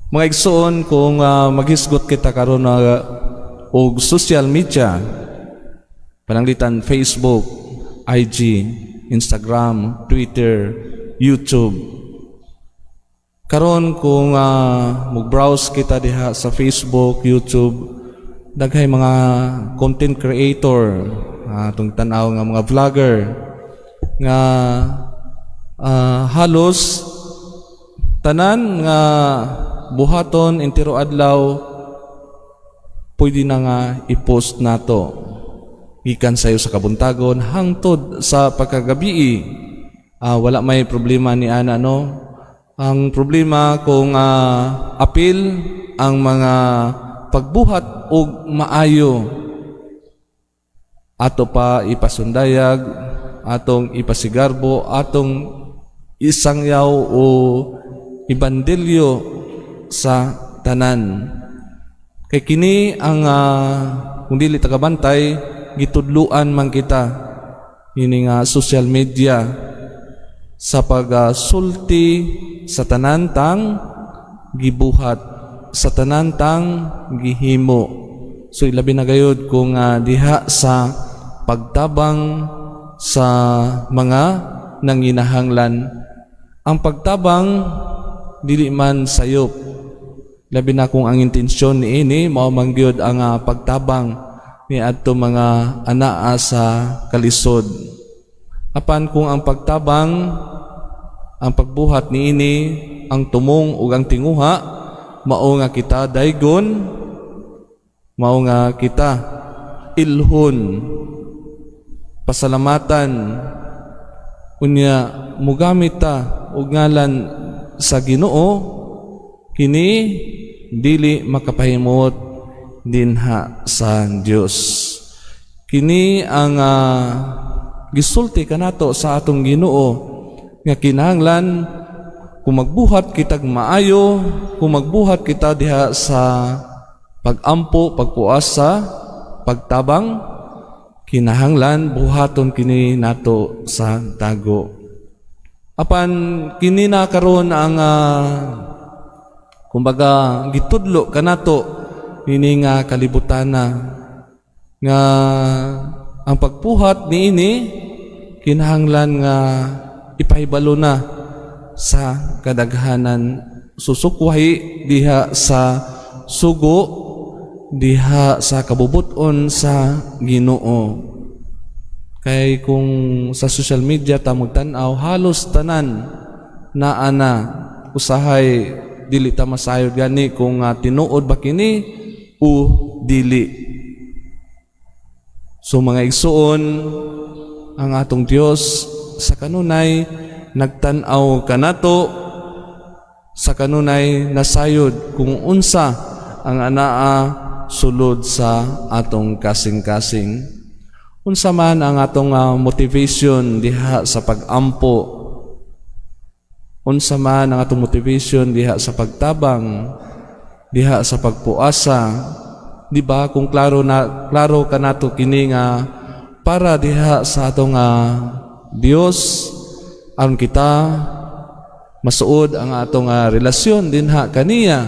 Mga igsoon, kung maghisgot kita karon na og social media, pananglitan Facebook, IG, Instagram, Twitter, YouTube. Karon kung mag-browse kita diha sa Facebook, YouTube, daghay mga content creator, atong tanaw nga mga vlogger nga halos tanan nga buhaton intiro adlaw pwede na nga i-post nato gikan sayo sa kabuntagon hangtod sa pagkagabi. Wala may problema ni ana, no? Ang problema kung apil ang mga pagbuhat og maayo ato pa ipasundayag, atong ipasigarbo, atong isangyaw o ibandelyo sa tanan. Kay kini ang kung dili tagabantay, gitudluan man kita ini nga social media sa pagsulti sa tanan tang gibuhat, sa tanan tang gihimo. So ilabi na gayud kung diha sa pagtabang sa mga nanginahanglan. Ang pagtabang dili man sayop. Labi na kung ang intensyon ni ini mao man gyud ang pagtabang ni adto mga anaa sa kalisod. Apan kung ang pagtabang, ang pagbuhat ni ini, ang tumong ug ang tinguha, mao nga kita daygon, mao nga kita ilhon, pasalamatan, unya mugamit ta og ngalan sa Ginoo, kini dili makapahimot dinha sa Dios. Kini ang gisulti kanato sa atong Ginoo nga kinahanglan kung magbuhat kitag maayo, kung magbuhat kita diha sa pagampo, pagpuasa, pagtabang, kinahanglan buhaton kini nato sa tago. Apan kini na karon ang kumbaga gitudlo kanato ini nga kalibutan na nga ang pagpuhat ni ini kinahanglan nga ipahibalo na sa kadaghanan, susukwahi diha sa sugo, diha sa kabubuton sa Ginoo. Kay kung sa social media ta magtan-aw, halos tanan naa na usahay dili ta masayod gani kung tinuod ba kini o dili. So mga igsuon, ang atong Dios sa kanunay nagtan-aw kanato, sa kanunay nasayod kung unsa ang anaa sulod sa atong kasing-kasing. Unsa man ang atong motivation diha sa pagampo, unsa man ang atong motivation diha sa pagtabang, diha sa pagpuasa, di ba? Kung klaro kanato kini nga para diha sa atong Dios, aron kita masuod ang atong relasyon dinha kaniya,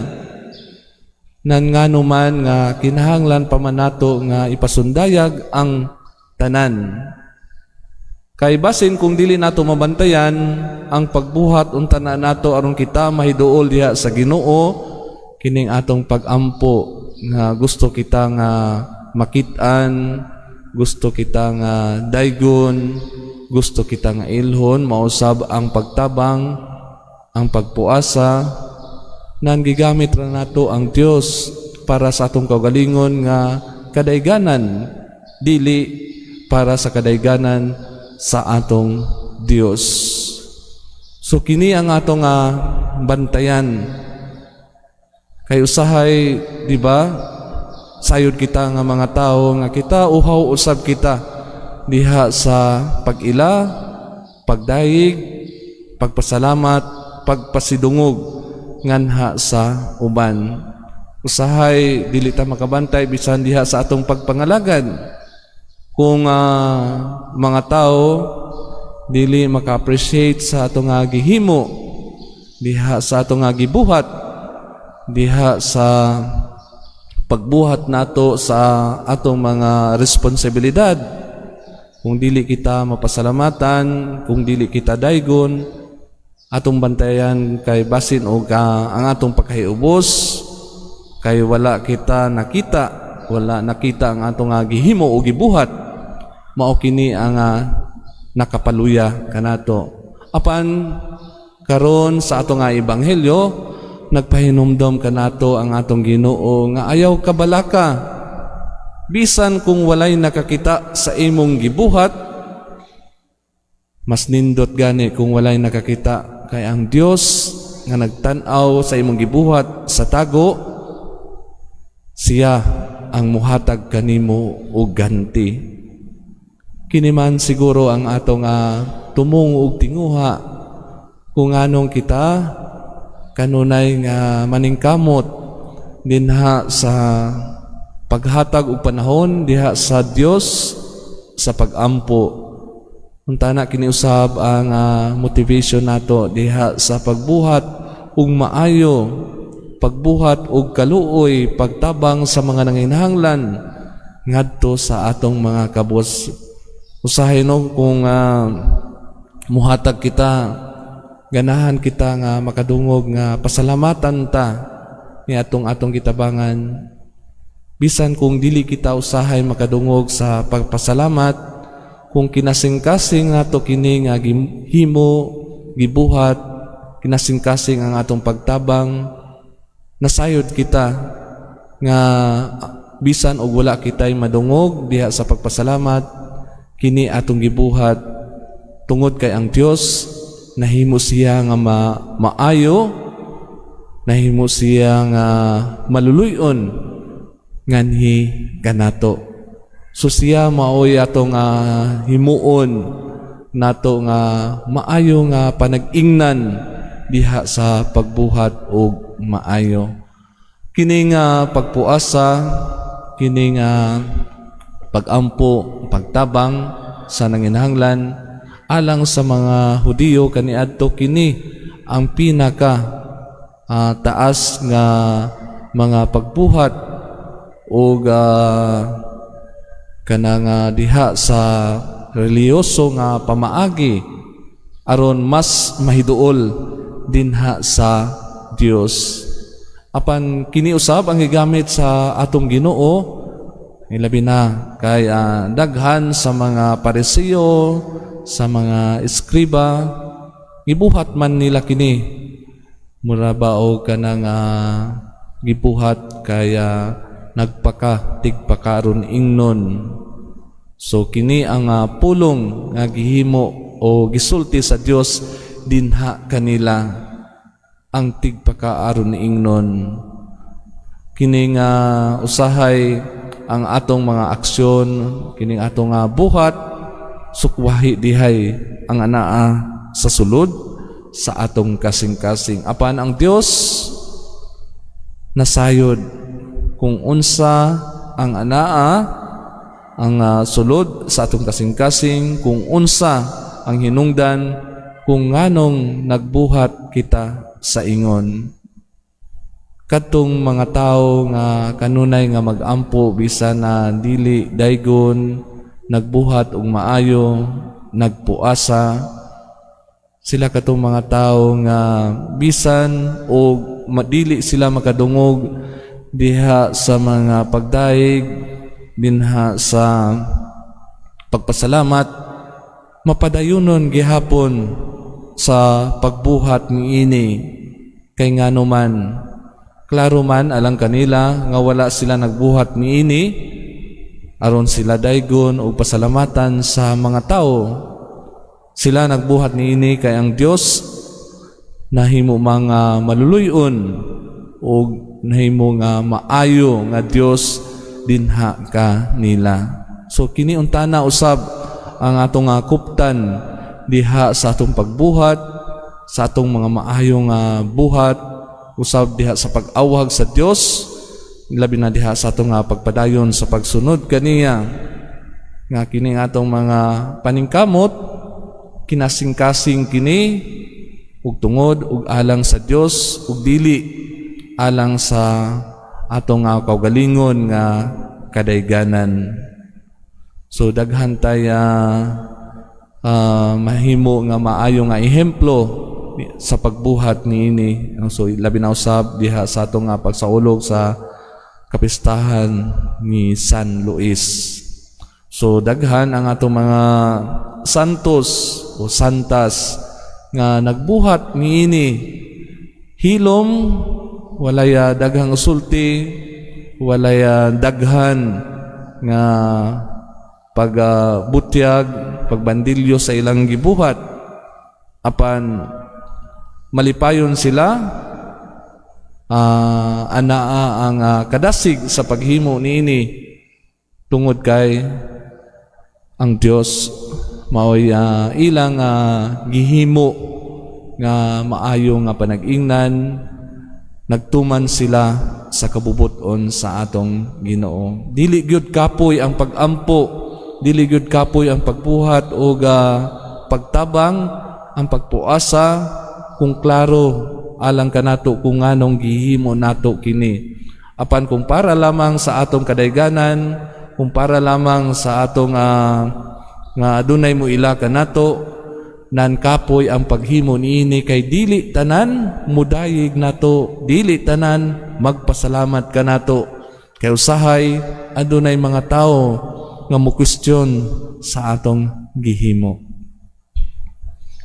nan ngano man nga kinahanglan pa man nato nga ipasundayag ang tanan. Kay basin kung dili nato mabantayan ang pagbuhat unta na nato aron kita mahiduol diha sa Ginoo, kining atong pagampo nga gusto kita nga makit-an, gusto kita nga daygon, gusto kita nga ilhon, mausab ang pagtabang, ang pagpuasa, nan gigamit ra nato ang Dios para sa atong kaugalingon nga kadayganan, dili para sa kadayganan sa atong Dios. So kini ang atong bantayan. Kay usahay, di ba? Sayod kita nga mga tao nga kita uhaw usab kita diha sa pag-ila, pagdayig, pagpasalamat, pagpasidungog nganha sa uban. Usahay dili ta makabantay bisan diha sa atong pagpangalagad. Kung mga tao dili maka-appreciate sa atong gihimo diha sa atong gibuhat, diha sa pagbuhat nato sa atong mga responsibilidad. Kung dili kita mapasalamatan, kung dili kita daygon, atong bantayan kay basin o ang atong pagkahiubos, kay wala kita nakita ang atong gihimo o gibuhat, mao kini ang nakapaluya kanato. Apan karon sa atong ebanghelyo, nagpahinumdom kanato ang atong Ginoo nga ayaw kabalaka. Bisan kung walay nakakita sa imong gibuhat, mas nindot gani kung walay nakakita, kay ang Dios nga nagtan-aw sa imong gibuhat sa tago, siya ang muhatag kanimo og ganti. Kini man siguro ang atong tumong og tinguha kung anong kita kanunay nga maningkamot dinha sa paghatag og panahon diha sa Dios sa pagampo. Untana kini usab ang motivation nato diha sa pagbuhat og maayo, pagbuhat og kaluoy, pagtabang sa mga nanginahanglan ngadto sa atong mga kabus. Usahay no kung muhatag kita, ganahan kita nga makadungog nga pasalamatan ta ni atong gitabangan. Bisan kung dili kita usahay makadungog sa pagpasalamat, kung kinasing-kasing nato kini nga himo gibuhat, kinasing-kasing ang atong pagtabang, nasayod kita nga bisan og wala kitay madungog diha sa pagpasalamat, kini atong gibuhat tungod kay ang Dios nahimo siya nga maayo, nahimo siya nga maluluyon nganhi kanato. So siya maoy atong himuon nato nga maayo nga panag-ingnan diha sa pagbuhat og maayo. Kini nga pagpuasa, kini nga pagampo, pagtabang sa nanginahanglan alang sa mga Hudiyo, kaniadto kini ang pinaka taas nga mga pagbuhat o kanang diha sa reliyoso nga pamaagi aron mas mahiduol dinha sa Dios. Apan kini usab ang gigamit sa atong Ginoo, ilabi na kay daghan sa mga Pariseo, sa mga eskriba, gibuhat man nila kini mura ba o kanang gibuhat kaya tigpakaron ingnon. So kini ang pulong nga gihimo o gisulti sa Dios dinha kanila ang tigpakaaron ingnon. Kini nga usahay ang atong mga aksyon, kini atong buhat sukwahi dihay ang anaa sa sulod sa atong kasing-kasing. Apan ang Dios nasayod kung unsa ang anaa ang sulod sa atong kasing-kasing, kung unsa ang hinungdan, kung nganong nagbuhat kita sa ingon. Katong mga tao nga kanunay nga magampo bisan na dili daygon, nagbuhat og maayo, nagpuasa, sila katong mga tao nga bisan o madili sila makadungog diha sa mga pagdaig, dinha sa pagpasalamat, mapadayunon gihapon sa pagbuhat niini. Kay ngano man, klaro man alang kanila nga wala sila nagbuhat niini aron sila daygon o pasalamatan sa mga tao. Sila nagbuhat niini kay ang Dios nahimo mga maluluyon o nahimo nga maayo nga Dios dinha ka nila. So kini untana usab ang atong kuptan diha sa atong pagbuhat, sa atong mga maayong buhat, usab diha sa pag-awhag sa Dios, labi na diha sa atong pagpadayon sa pagsunod kaniya. Nga kini atong mga paningkamot, kinasing-kasing kini ug tungod ug alang sa Dios ug dili alang sa atong nga kaugalingon nga kadayganan. So daghan taya mahimo nga maayo nga ehemplo sa pagbuhat niini. So labi na usab diha sa atong nga pagsaulog sa kapistahan ni San Luis. So daghan ang atong mga santos o santas nga nagbuhat niini. Hilom, walaya daghang usulti, walaya daghan nga pagbutyag, pagbandilyo sa ilang gibuhat. Apan malipayon sila, anaa ang kadasig sa paghimo niini tungod kay ang Dios maoy ilang gihimo nga maayo nga panag-ingnan, nagtuman sila sa kabubuton sa atong Ginoo. Dili gyud kapoy ang pag-ampo, dili gyud kapoy ang pagbuhat o pagtabang, ang pagpuasa kung klaro alang kanato kung nganong gihimo nato kini. Apan kung para lamang sa atong kadayganan, kung para lamang sa atong nga adunay mo ila kanato, nan kapoy ang paghimo niini kay dili tanan mudayig nato, dili tanan magpasalamat kanato. Kay usahay adunay mga tao nga mo-question sa atong gihimo.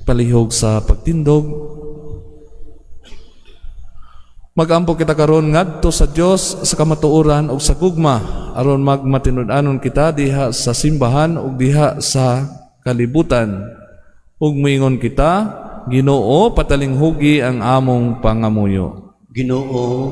Palihog sa pagtindog, magampo kita karon ngadto sa Dios sa kamatuoran ug sa gugma aron magmatinud-anon kita diha sa simbahan ug diha sa kalibutan. Ug moingon kita, Ginoo, patalinghugi ang among pangamuyo. Ginoo,